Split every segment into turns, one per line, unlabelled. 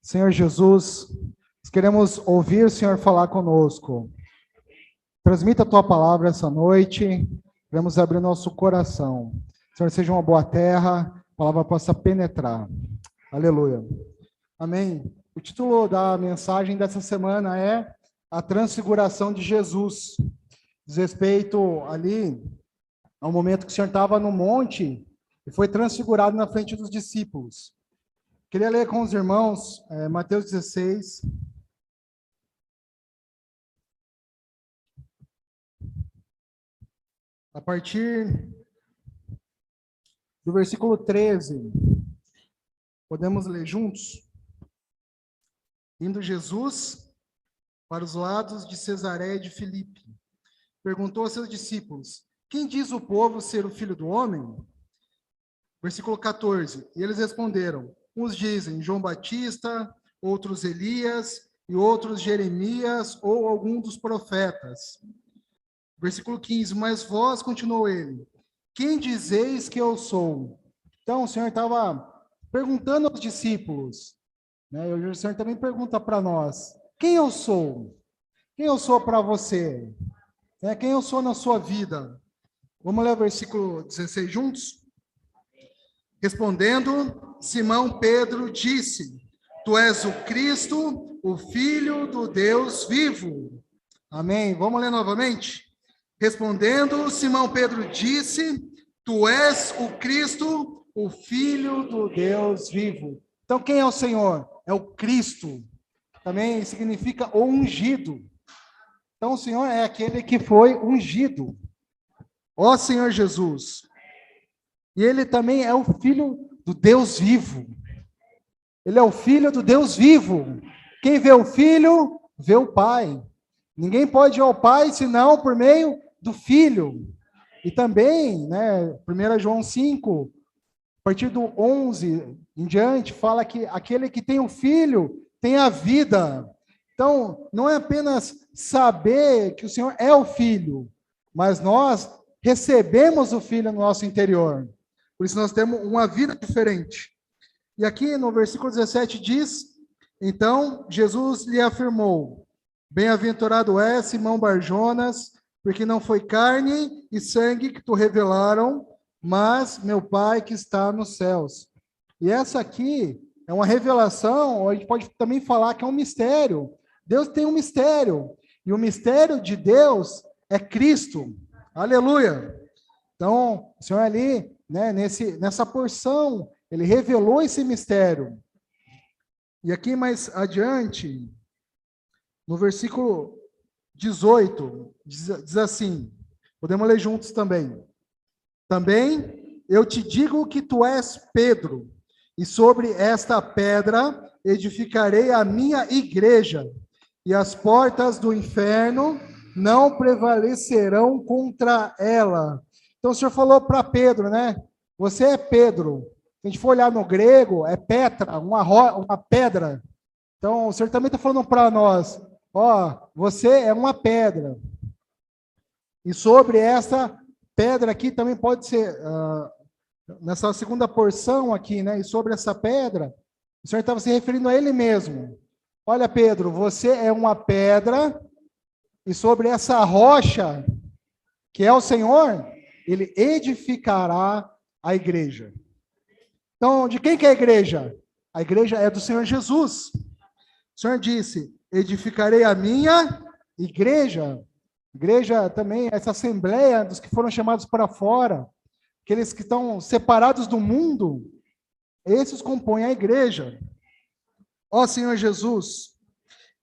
Senhor Jesus, nós queremos ouvir o Senhor falar conosco. Transmita a tua palavra essa noite, queremos abrir nosso coração. Senhor, seja uma boa terra, a palavra possa penetrar. Aleluia. Amém. O título da mensagem dessa semana é A Transfiguração de Jesus. Diz respeito ali ao momento que o Senhor estava no monte e foi transfigurado na frente dos discípulos. Queria ler com os irmãos Mateus 16. A partir do versículo 13. Podemos ler juntos? Indo Jesus para os lados de Cesareia de Filipe, perguntou a seus discípulos: quem diz o povo ser o Filho do Homem? Versículo 14. E eles responderam: uns dizem João Batista, outros Elias, e outros Jeremias ou algum dos profetas. Versículo 15. Mas vós, continuou ele, quem dizeis que eu sou? Então o Senhor estava perguntando aos discípulos, né? E o Senhor também pergunta para nós: quem eu sou? Quem eu sou para você? Quem eu sou na sua vida? Vamos ler o versículo 16 juntos? Respondendo, Simão Pedro disse: tu és o Cristo, o Filho do Deus vivo. Amém. Vamos ler novamente? Respondendo, Simão Pedro disse: tu és o Cristo, o Filho do Deus vivo. Então, quem é o Senhor? É o Cristo. Também significa o ungido. Então, o Senhor é aquele que foi ungido. Ó Senhor Jesus. E ele também é o Filho do Deus vivo. Ele é o Filho do Deus vivo. Quem vê o Filho, vê o Pai. Ninguém pode ir ao Pai senão por meio do Filho. E também, né, 1 João 5, a partir do 11 em diante, fala que aquele que tem o Filho tem a vida. Então, não é apenas saber que o Senhor é o Filho, mas nós recebemos o Filho no nosso interior. Por isso nós temos uma vida diferente. E aqui no versículo 17 diz: então Jesus lhe afirmou: bem-aventurado és, Simão Barjonas, porque não foi carne e sangue que te revelaram, mas meu Pai que está nos céus. E essa aqui é uma revelação, ou a gente pode também falar que é um mistério. Deus tem um mistério, e o mistério de Deus é Cristo. Aleluia! Então, o Senhor ali, né, nessa porção, ele revelou esse mistério. E aqui mais adiante, no versículo 18, diz assim, podemos ler juntos também. Também eu te digo que tu és Pedro, e sobre esta pedra edificarei a minha igreja, e as portas do inferno não prevalecerão contra ela. Então o Senhor falou para Pedro, né? Você é Pedro. Se a gente for olhar no grego, é Petra, uma pedra. Então o Senhor também está falando para nós, ó, você é uma pedra. E sobre essa pedra aqui também pode ser, nessa segunda porção aqui, né? E sobre essa pedra, o Senhor estava se referindo a Ele mesmo. Olha, Pedro, você é uma pedra, e sobre essa rocha, que é o Senhor, Ele edificará a igreja. Então, de quem que é a igreja? A igreja é do Senhor Jesus. O Senhor disse: edificarei a minha igreja. Igreja também, essa assembleia dos que foram chamados para fora, aqueles que estão separados do mundo, esses compõem a igreja. Ó Senhor Jesus,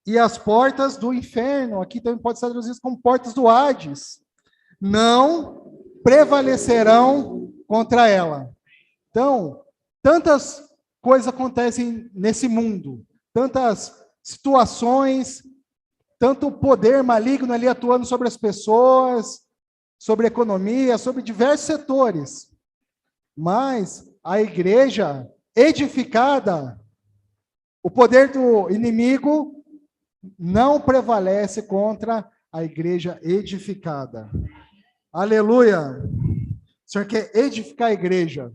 e as portas do inferno, aqui também pode ser traduzido como portas do Hades, não prevalecerão contra ela. Então, tantas coisas acontecem nesse mundo, tantas situações, tanto poder maligno ali atuando sobre as pessoas, sobre a economia, sobre diversos setores. Mas a igreja edificada, o poder do inimigo não prevalece contra a igreja edificada. Aleluia! O Senhor quer edificar a igreja.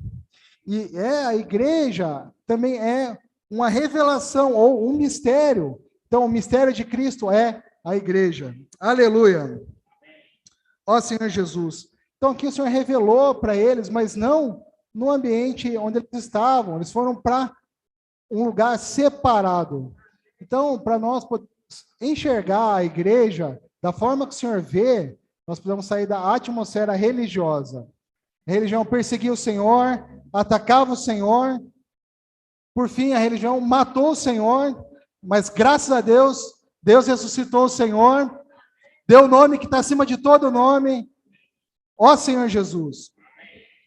E a igreja também é uma revelação ou um mistério. Então, o mistério de Cristo é a igreja. Aleluia. Ó Senhor Jesus. Então, aqui o Senhor revelou para eles, mas não no ambiente onde eles estavam. Eles foram para um lugar separado. Então, para nós enxergar a igreja da forma que o Senhor vê, nós precisamos sair da atmosfera religiosa. A religião perseguia o Senhor, atacava o Senhor. Por fim, a religião matou o Senhor, mas graças a Deus, Deus ressuscitou o Senhor, deu o nome que está acima de todo nome, ó Senhor Jesus.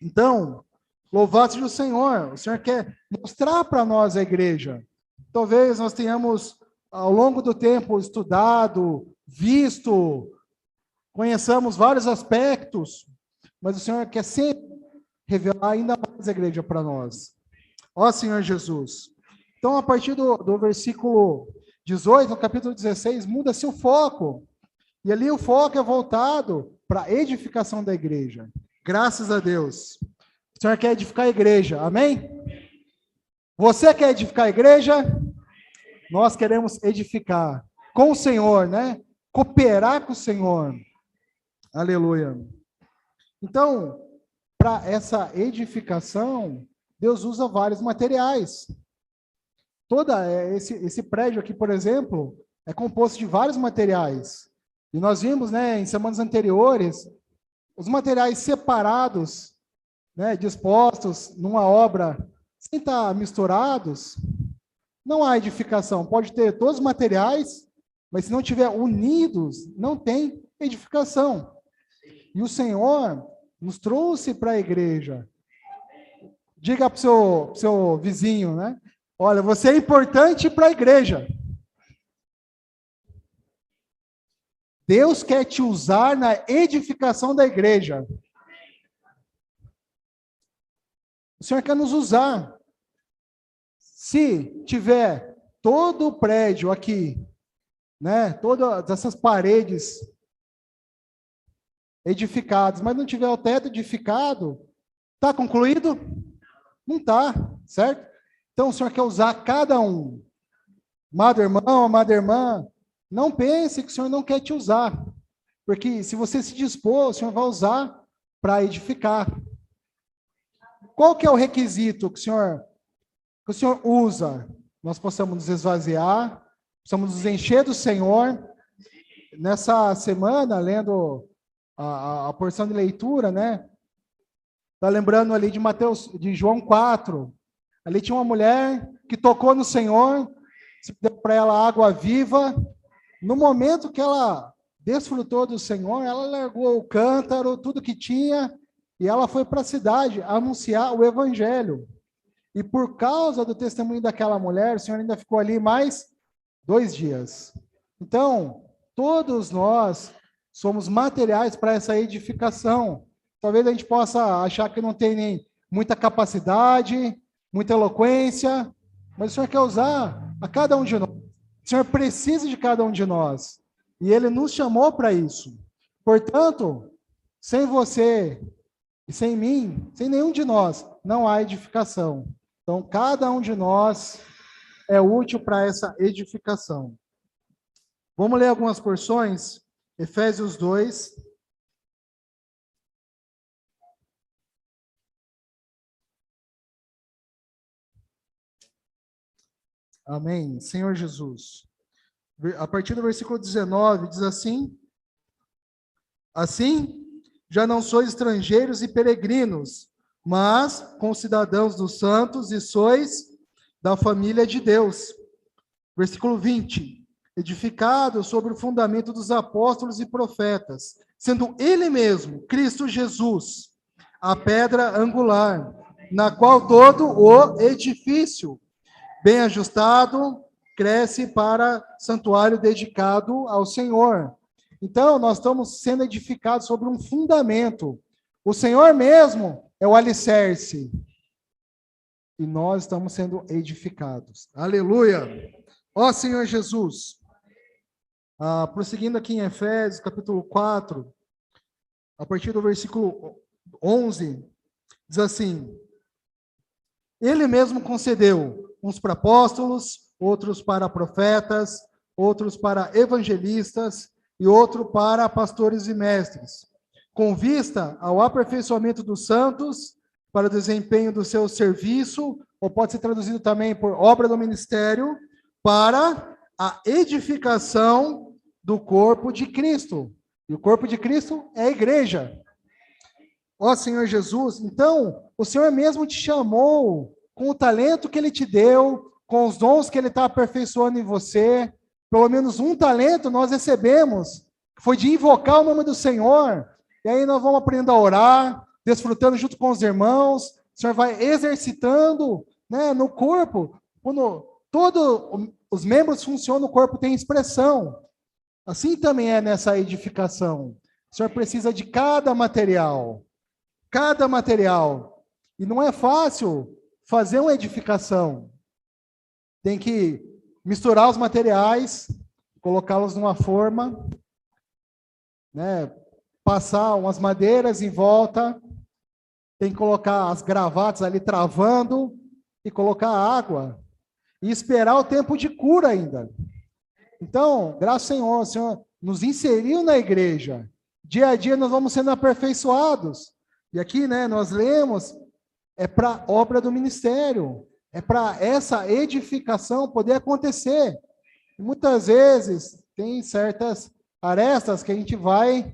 Então, louvado seja o Senhor quer mostrar para nós a igreja. Talvez nós tenhamos, ao longo do tempo, estudado, visto, conheçamos vários aspectos, mas o Senhor quer sempre revelar ainda mais a igreja para nós. Ó Senhor Jesus. Então, a partir do versículo 18, no capítulo 16, muda-se o foco. E ali o foco é voltado para a edificação da igreja. Graças a Deus. O Senhor quer edificar a igreja, amém? Você quer edificar a igreja? Nós queremos edificar com o Senhor, né? Cooperar com o Senhor. Aleluia. Então, para essa edificação, Deus usa vários materiais. Esse prédio aqui, por exemplo, é composto de vários materiais. E nós vimos, né, em semanas anteriores, os materiais separados, né, dispostos numa obra, sem estar misturados, não há edificação. Pode ter todos os materiais, mas se não tiver unidos, não tem edificação. E o Senhor nos trouxe para a igreja. Diga para o seu vizinho, né? Olha, você é importante para a igreja. Deus quer te usar na edificação da igreja. O Senhor quer nos usar. Se tiver todo o prédio aqui, né? Todas essas paredes edificadas, mas não tiver o teto edificado, está concluído? Não está, certo? Então, o Senhor quer usar cada um. Amado irmão, amada irmã, não pense que o Senhor não quer te usar. Porque se você se dispor, o Senhor vai usar para edificar. Qual que é o requisito que o Senhor usa? Nós possamos nos esvaziar, possamos nos encher do Senhor. Nessa semana, lendo a porção de leitura, né? Está lembrando ali de João 4. Ali tinha uma mulher que tocou no Senhor, se deu para ela água viva. No momento que ela desfrutou do Senhor, ela largou o cântaro, tudo que tinha, e ela foi para a cidade anunciar o evangelho. E por causa do testemunho daquela mulher, o Senhor ainda ficou ali mais 2 dias. Então, todos nós somos materiais para essa edificação. Talvez a gente possa achar que não tem nem muita capacidade, muita eloquência, mas o Senhor quer usar a cada um de nós. O Senhor precisa de cada um de nós. E Ele nos chamou para isso. Portanto, sem você e sem mim, sem nenhum de nós, não há edificação. Então, cada um de nós é útil para essa edificação. Vamos ler algumas porções. Efésios 2. Amém. Senhor Jesus. A partir do versículo 19, diz assim: assim, já não sois estrangeiros e peregrinos, mas concidadãos dos santos e sois da família de Deus. Versículo 20. Edificado sobre o fundamento dos apóstolos e profetas, sendo Ele mesmo, Cristo Jesus, a pedra angular, na qual todo o edifício, bem ajustado, cresce para santuário dedicado ao Senhor. Então, nós estamos sendo edificados sobre um fundamento. O Senhor mesmo é o alicerce. E nós estamos sendo edificados. Aleluia! Ó Senhor Jesus. Prosseguindo aqui em Efésios, capítulo 4, a partir do versículo 11, diz assim: Ele mesmo concedeu uns para apóstolos, outros para profetas, outros para evangelistas e outro para pastores e mestres, com vista ao aperfeiçoamento dos santos, para o desempenho do seu serviço, ou pode ser traduzido também por obra do ministério, para a edificação do corpo de Cristo. E o corpo de Cristo é a igreja. Ó Senhor Jesus, então, o Senhor mesmo te chamou com o talento que Ele te deu, com os dons que Ele está aperfeiçoando em você. Pelo menos um talento nós recebemos, que foi de invocar o nome do Senhor. E aí nós vamos aprendendo a orar, desfrutando junto com os irmãos. O Senhor vai exercitando, né, no corpo. Quando todos os membros funcionam, o corpo tem expressão. Assim também é nessa edificação. O Senhor precisa de cada material. Cada material. E não é fácil fazer uma edificação. Tem que misturar os materiais, colocá-los numa forma, né? Passar umas madeiras em volta, tem que colocar as gravatas ali travando e colocar água e esperar o tempo de cura ainda. Então, graças ao Senhor, o Senhor nos inseriu na igreja. Dia a dia nós vamos sendo aperfeiçoados. E aqui, né, nós lemos, é para obra do ministério, é para essa edificação poder acontecer. E muitas vezes tem certas arestas que a gente vai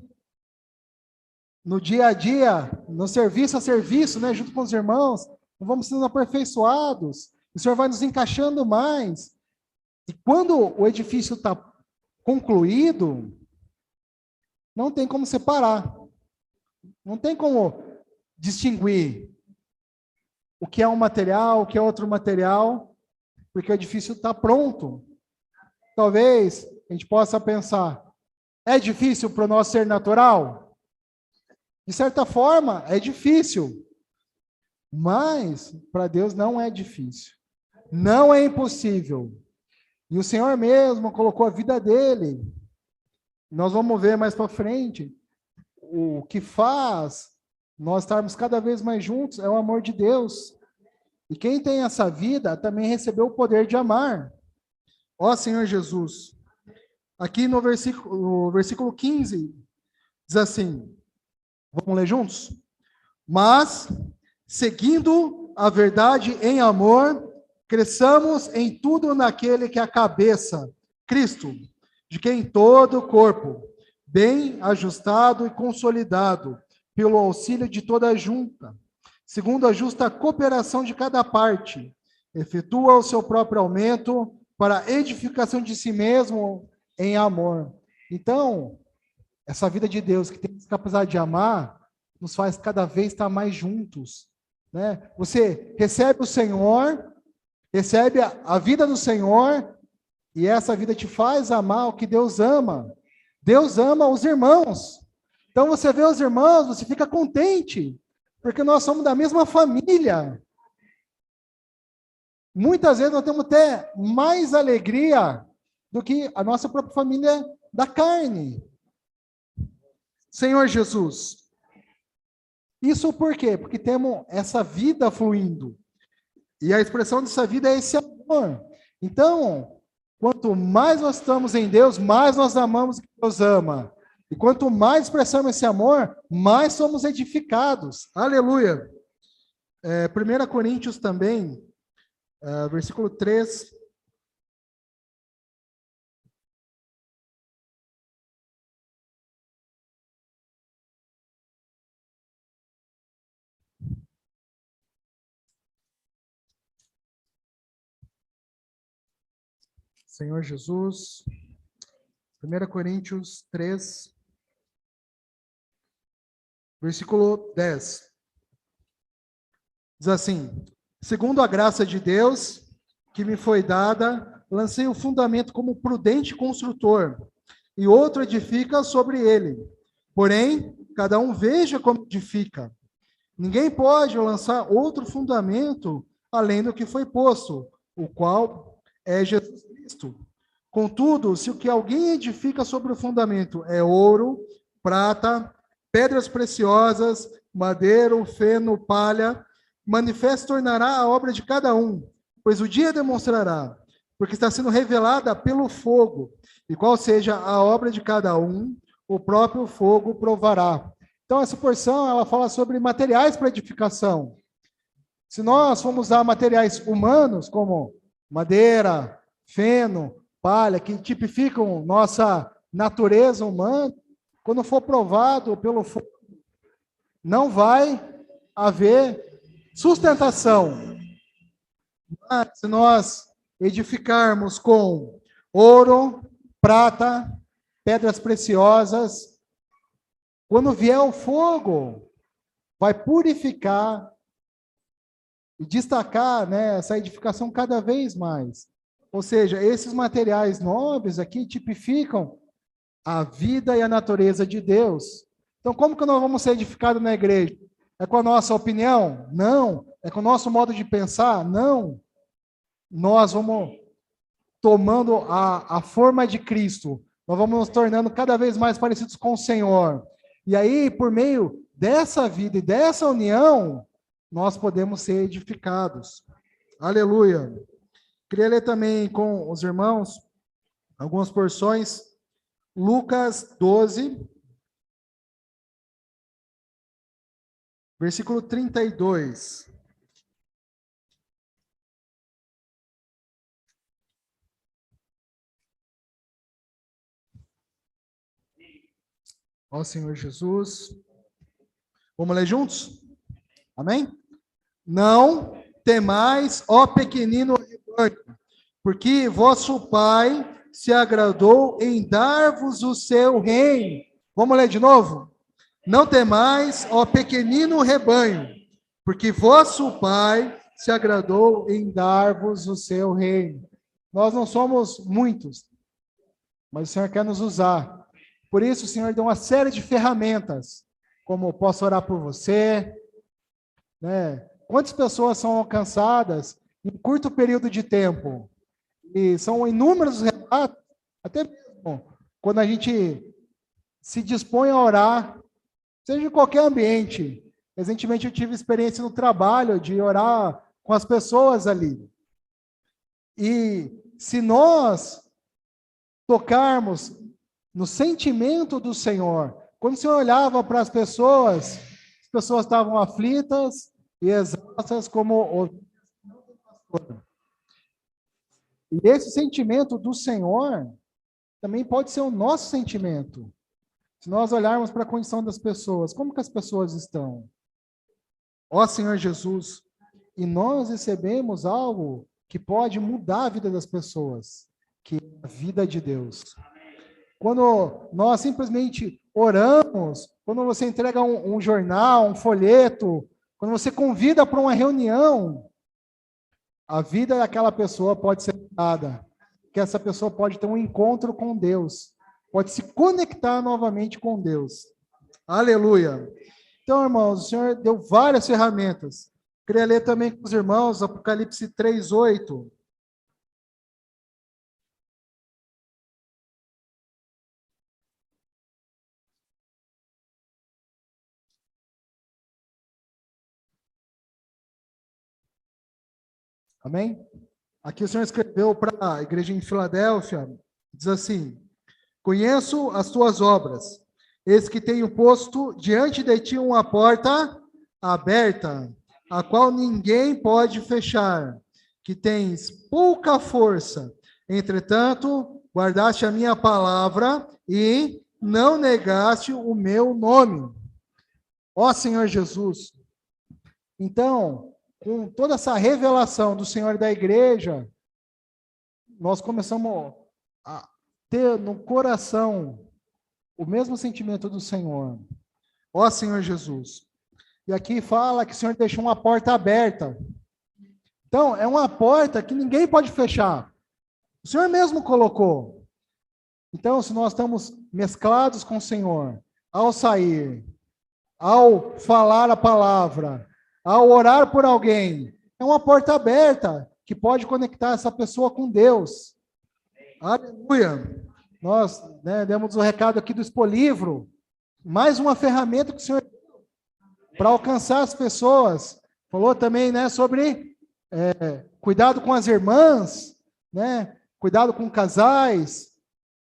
no dia a dia, no serviço a serviço, né, junto com os irmãos, vamos sendo aperfeiçoados, o Senhor vai nos encaixando mais. E quando o edifício está concluído, não tem como separar, não tem como distinguir o que é um material, o que é outro material, porque o edifício está pronto. Talvez a gente possa pensar, é difícil para o nosso ser natural? De certa forma, é difícil, mas para Deus não é difícil, não é impossível. E o Senhor mesmo colocou a vida dele. Nós vamos ver mais para frente, o que faz nós estarmos cada vez mais juntos é o amor de Deus. E quem tem essa vida também recebeu o poder de amar. Ó Senhor Jesus, aqui no versículo 15, diz assim, vamos ler juntos? Mas, seguindo a verdade em amor, cresçamos em tudo naquele que é a cabeça, Cristo, de quem todo o corpo, bem ajustado e consolidado, pelo auxílio de toda a junta, segundo a justa cooperação de cada parte, efetua o seu próprio aumento para a edificação de si mesmo em amor. Então, essa vida de Deus, que tem essa capacidade de amar, nos faz cada vez estar mais juntos, né? Você recebe o Senhor, recebe a vida do Senhor, e essa vida te faz amar o que Deus ama. Deus ama os irmãos. Então você vê os irmãos, você fica contente, porque nós somos da mesma família. Muitas vezes nós temos até mais alegria do que a nossa própria família da carne. Senhor Jesus. Isso por quê? Porque temos essa vida fluindo. E a expressão dessa vida é esse amor. Então, quanto mais nós estamos em Deus, mais nós amamos o que Deus ama. E quanto mais expressamos esse amor, mais somos edificados. Aleluia. 1 Coríntios também, versículo 3. Senhor Jesus, 1 Coríntios 3, versículo 10. Diz assim, segundo a graça de Deus que me foi dada, lancei o fundamento como prudente construtor, e outro edifica sobre ele. Porém, cada um veja como edifica. Ninguém pode lançar outro fundamento além do que foi posto, o qual é Jesus Cristo. Contudo, se o que alguém edifica sobre o fundamento é ouro, prata, pedras preciosas, madeira, feno, palha, manifesto tornará a obra de cada um, pois o dia demonstrará, porque está sendo revelada pelo fogo, e qual seja a obra de cada um, o próprio fogo provará. Então, essa porção, ela fala sobre materiais para edificação. Se nós formos usar materiais humanos, como madeira, feno, palha, que tipificam nossa natureza humana, quando for provado pelo fogo, não vai haver sustentação. Mas se nós edificarmos com ouro, prata, pedras preciosas, quando vier o fogo, vai purificar e destacar, né, essa edificação cada vez mais. Ou seja, esses materiais nobres aqui tipificam a vida e a natureza de Deus. Então, como que nós vamos ser edificados na igreja? É com a nossa opinião? Não. É com o nosso modo de pensar? Não. Nós vamos tomando a forma de Cristo. Nós vamos nos tornando cada vez mais parecidos com o Senhor. E aí, por meio dessa vida e dessa união, nós podemos ser edificados. Aleluia. Queria ler também com os irmãos algumas porções. Lucas 12, versículo 32. Ó Senhor Jesus. Vamos ler juntos? Amém? Não temais, ó pequenino rebanho, porque vosso Pai se agradou em dar-vos o seu reino. Vamos ler de novo? Não temais, ó pequenino rebanho, porque vosso Pai se agradou em dar-vos o seu reino. Nós não somos muitos, mas o Senhor quer nos usar. Por isso, o Senhor deu uma série de ferramentas, como posso orar por você, né? Quantas pessoas são alcançadas em curto período de tempo? E são inúmeros relatos, até mesmo quando a gente se dispõe a orar, seja em qualquer ambiente. Recentemente eu tive experiência no trabalho de orar com as pessoas ali. E se nós tocarmos no sentimento do Senhor, quando o Senhor olhava para as pessoas estavam aflitas e exaustas como o... E esse sentimento do Senhor também pode ser o nosso sentimento. Se nós olharmos para a condição das pessoas, como que as pessoas estão? Ó Senhor Jesus, e nós recebemos algo que pode mudar a vida das pessoas, que é a vida de Deus. Quando nós simplesmente oramos, quando você entrega um jornal, um folheto, quando você convida para uma reunião, a vida daquela pessoa pode ser mudada, que essa pessoa pode ter um encontro com Deus, pode se conectar novamente com Deus. Aleluia. Então, irmãos, o Senhor deu várias ferramentas. Queria ler também com os irmãos Apocalipse 3:8. Amém? Aqui o Senhor escreveu para a igreja em Filadélfia, diz assim: conheço as tuas obras, eis que tenho posto diante de ti uma porta aberta, a qual ninguém pode fechar, que tens pouca força, entretanto, guardaste a minha palavra e não negaste o meu nome. Ó Senhor Jesus. Então, com toda essa revelação do Senhor e da igreja, nós começamos a ter no coração o mesmo sentimento do Senhor. Ó Senhor Jesus. E aqui fala que o Senhor deixou uma porta aberta. Então, é uma porta que ninguém pode fechar. O Senhor mesmo colocou. Então, se nós estamos mesclados com o Senhor, ao sair, ao falar a palavra, ao orar por alguém, é uma porta aberta que pode conectar essa pessoa com Deus. Aleluia. Nós demos o recado aqui do Expolivro, mais uma ferramenta que o Senhor deu para alcançar as pessoas. Falou também sobre cuidado com as irmãs, né? Cuidado com casais,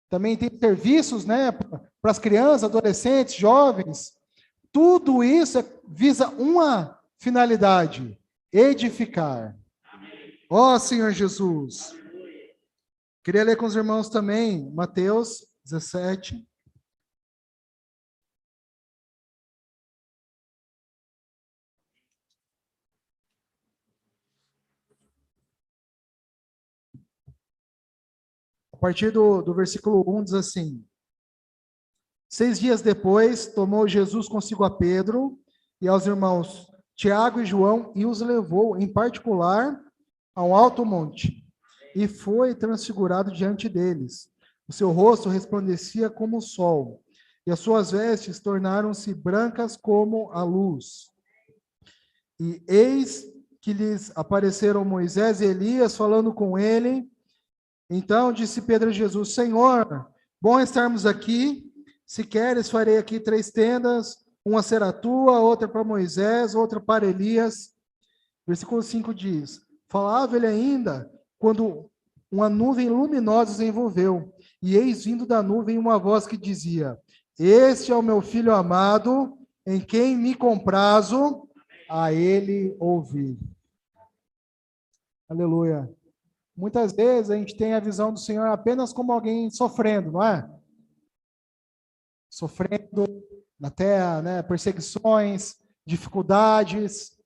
também tem serviços, né, para as crianças, adolescentes, jovens. Tudo isso visa uma finalidade: edificar. Ó Senhor Jesus. Queria ler com os irmãos também, Mateus 17. A partir do versículo 1 diz assim: 6 dias depois, tomou Jesus consigo a Pedro e aos irmãos Tiago e João e os levou, em particular, a um alto monte, e foi transfigurado diante deles. O seu rosto resplandecia como o sol, e as suas vestes tornaram-se brancas como a luz. E eis que lhes apareceram Moisés e Elias falando com ele. Então disse Pedro a Jesus: Senhor, bom estarmos aqui. Se queres, farei aqui 3 tendas, uma será tua, outra para Moisés, outra para Elias. Versículo 5 diz: falava ele ainda, quando uma nuvem luminosa os envolveu, e eis vindo da nuvem uma voz que dizia: Este é o meu filho amado, em quem me comprazo, a ele ouvir. Aleluia. Muitas vezes a gente tem a visão do Senhor apenas como alguém sofrendo, não é? Sofrendo na terra, né? Perseguições, dificuldades.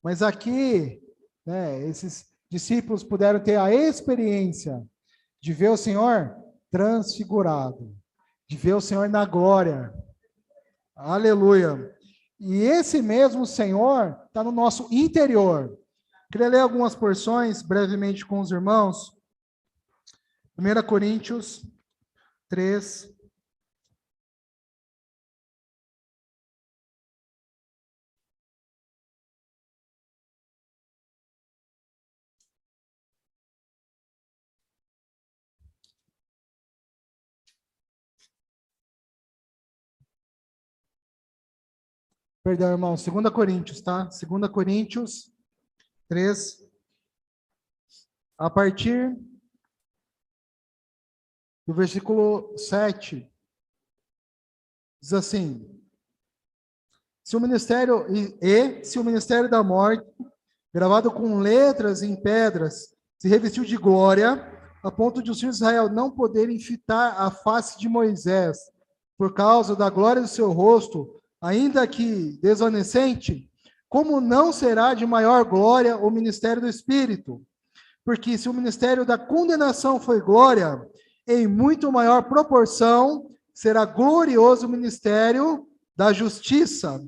Mas aqui, né, esses discípulos puderam ter a experiência de ver o Senhor transfigurado, de ver o Senhor na glória. Aleluia. E esse mesmo Senhor está no nosso interior. Queria ler algumas porções brevemente com os irmãos. 1 Coríntios 3. Perdão, irmão, 2 Coríntios, tá? 2 Coríntios 3, a partir do versículo 7, diz assim: se o ministério se o ministério da morte, gravado com letras em pedras, se revestiu de glória, a ponto de os filhos de Israel não poderem fitar a face de Moisés, por causa da glória do seu rosto, ainda que desvanecente, como não será de maior glória o ministério do Espírito? Porque se o ministério da condenação foi glória, em muito maior proporção será glorioso o ministério da justiça.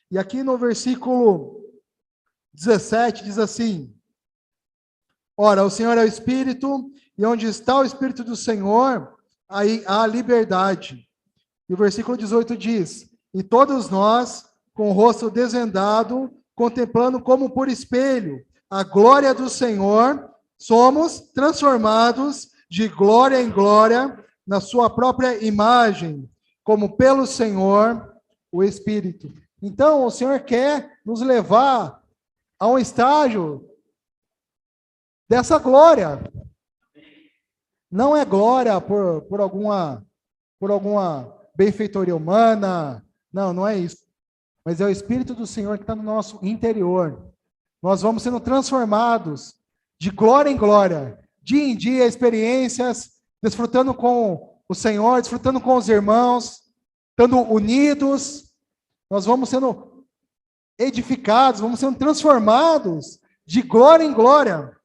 E aqui no versículo 17 diz assim: ora, o Senhor é o Espírito, e onde está o Espírito do Senhor, aí há liberdade. E o versículo 18 diz: e todos nós, com o rosto desvendado, contemplando como por espelho a glória do Senhor, somos transformados de glória em glória na sua própria imagem, como pelo Senhor, o Espírito. Então, o Senhor quer nos levar a um estágio dessa glória. Não é glória por alguma benfeitoria humana. Não é isso. Mas é o Espírito do Senhor que está no nosso interior. Nós vamos sendo transformados de glória em glória, dia em dia, experiências, desfrutando com o Senhor, desfrutando com os irmãos, estando unidos. Nós vamos sendo edificados, vamos sendo transformados de glória em glória.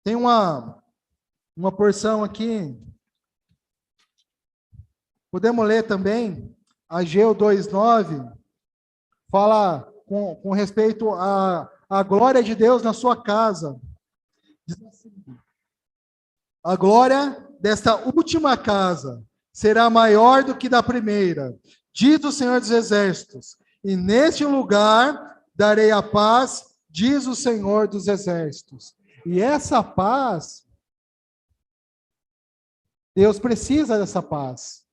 Tem uma porção aqui. Podemos ler também, Ageu 2:9, fala com respeito à glória de Deus na sua casa. Diz assim: a glória desta última casa será maior do que da primeira, diz o Senhor dos Exércitos, e neste lugar darei a paz, diz o Senhor dos Exércitos. E essa paz, Deus precisa dessa paz.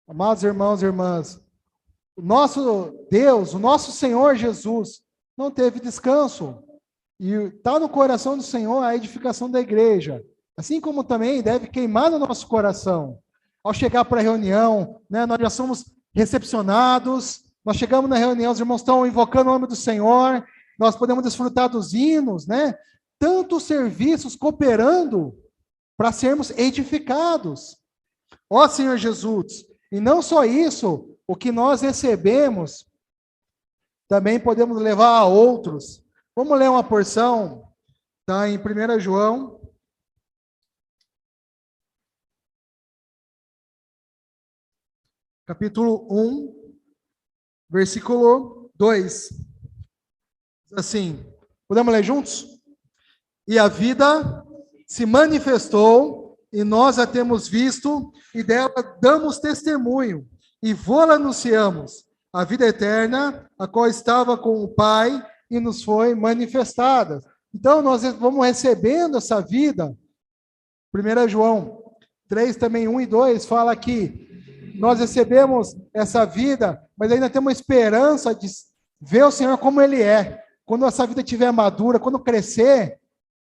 Amados irmãos e irmãs, o nosso Deus, o nosso Senhor Jesus, não teve descanso. E está no coração do Senhor a edificação da igreja. Assim como também deve queimar no nosso coração. Ao chegar para a reunião, né, nós já somos recepcionados, nós chegamos na reunião, os irmãos estão invocando o nome do Senhor, nós podemos desfrutar dos hinos, né? Tantos serviços cooperando para sermos edificados. Ó Senhor Jesus, e não só isso, o que nós recebemos, também podemos levar a outros. Vamos ler uma porção, está em 1 João, capítulo 1, versículo 2. Assim, podemos ler juntos? E a vida se manifestou, e nós a temos visto, e dela damos testemunho, e vô-la anunciamos, a vida eterna, a qual estava com o Pai, e nos foi manifestada. Então, nós vamos recebendo essa vida. 1 João 3, também 1 e 2, fala que nós recebemos essa vida, mas ainda temos esperança de ver o Senhor como Ele é. Quando essa vida estiver madura, quando crescer,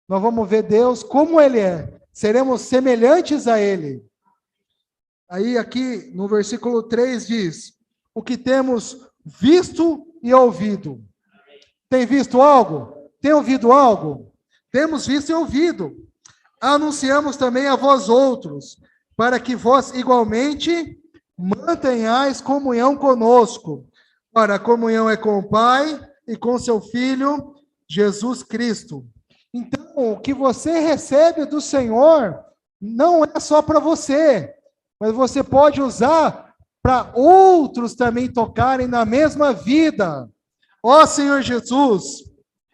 nós vamos ver Deus como Ele é. Seremos semelhantes a Ele. Aí aqui no versículo 3 diz, o que temos visto e ouvido. Tem visto algo? Tem ouvido algo? Temos visto e ouvido. Anunciamos também a vós outros, para que vós igualmente mantenhais comunhão conosco. Ora, a comunhão é com o Pai e com seu Filho, Jesus Cristo. Então, o que você recebe do Senhor não é só para você, mas você pode usar para outros também tocarem na mesma vida. Ó Senhor Jesus!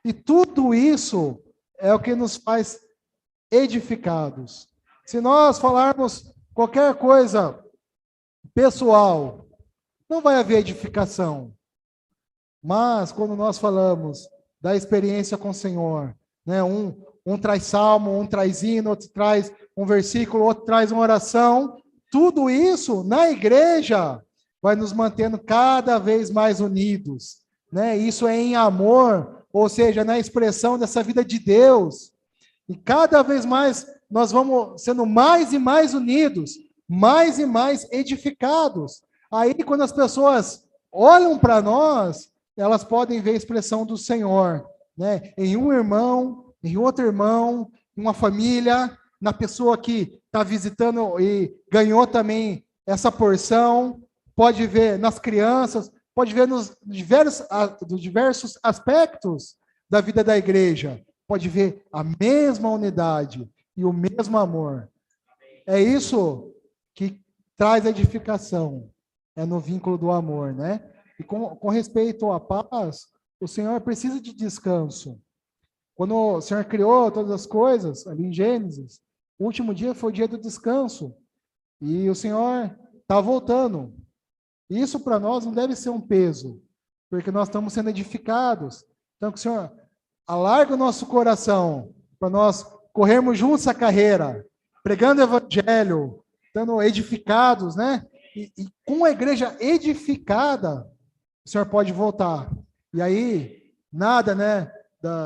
E tudo isso é o que nos faz edificados. Se nós falarmos qualquer coisa pessoal, não vai haver edificação. Mas quando nós falamos da experiência com o Senhor, né, um traz salmo, um traz hino, outro traz um versículo, outro traz uma oração, tudo isso na igreja vai nos mantendo cada vez mais unidos, né? Isso é em amor, ou seja, na expressão dessa vida de Deus. E cada vez mais nós vamos sendo mais e mais unidos, mais e mais edificados. Aí, quando as pessoas olham para nós, elas podem ver a expressão do Senhor, né? Em um irmão, em outro irmão, em uma família, na pessoa que está visitando e ganhou também essa porção, pode ver nas crianças, pode ver nos diversos aspectos da vida da igreja, pode ver a mesma unidade e o mesmo amor. É isso que traz a edificação, é no vínculo do amor, né? E com respeito à paz, o Senhor precisa de descanso. Quando o Senhor criou todas as coisas, ali em Gênesis, o último dia foi o dia do descanso. E o Senhor está voltando. Isso para nós não deve ser um peso, porque nós estamos sendo edificados. Então, que o Senhor alarga o nosso coração para nós corrermos juntos a carreira, pregando o evangelho, estando edificados, né? E com a igreja edificada, o Senhor pode voltar. E aí, nada, né,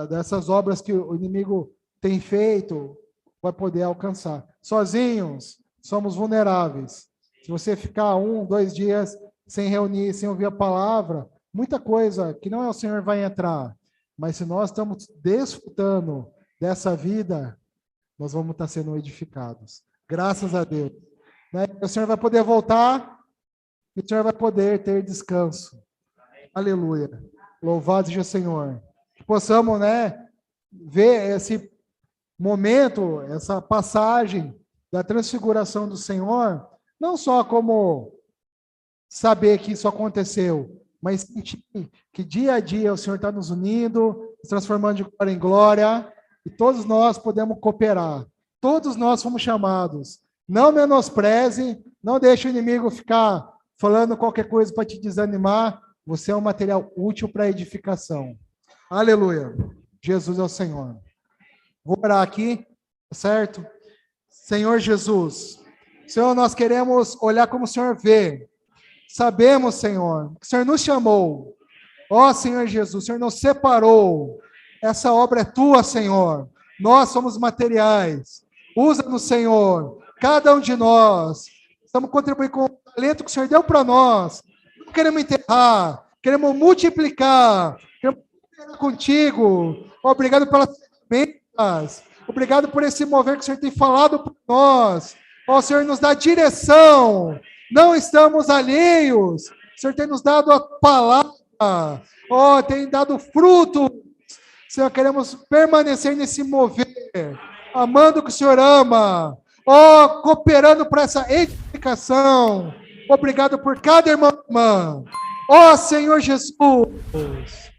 dessas obras que o inimigo tem feito, vai poder alcançar. Sozinhos, somos vulneráveis. Se você ficar 1, 2 dias sem reunir, sem ouvir a palavra, muita coisa que não é o Senhor vai entrar. Mas se nós estamos desfrutando dessa vida, nós vamos estar sendo edificados. Graças a Deus. Né? O Senhor vai poder voltar e o Senhor vai poder ter descanso. Aleluia. Louvado seja o Senhor. Que possamos, né, ver esse momento, essa passagem da transfiguração do Senhor, não só como saber que isso aconteceu, mas sentir que dia a dia o Senhor está nos unindo, nos transformando de glória em glória, e todos nós podemos cooperar. Todos nós fomos chamados. Não menospreze, não deixe o inimigo ficar falando qualquer coisa para te desanimar. Você é um material útil para edificação. Aleluia. Jesus é o Senhor. Vou orar aqui, certo? Senhor Jesus, Senhor, nós queremos olhar como o Senhor vê. Sabemos, Senhor, que o Senhor nos chamou. Ó Senhor Jesus, o Senhor nos separou Essa obra é tua, Senhor. Nós somos materiais. Usa-nos, Senhor. Cada um de nós. Estamos contribuindo com o talento que o Senhor deu para nós. Não queremos enterrar. Queremos multiplicar. Queremos cooperar contigo. Obrigado pelas ferramentas. Obrigado por esse mover que o Senhor tem falado para nós. Ó, o Senhor nos dá direção. Não estamos alheios. O Senhor tem nos dado a palavra. Ó, tem dado fruto. Senhor, queremos permanecer nesse mover. Amando o que o Senhor ama. Ó, cooperando para essa edificação. Obrigado por cada irmão e irmã. Ó, Senhor Jesus.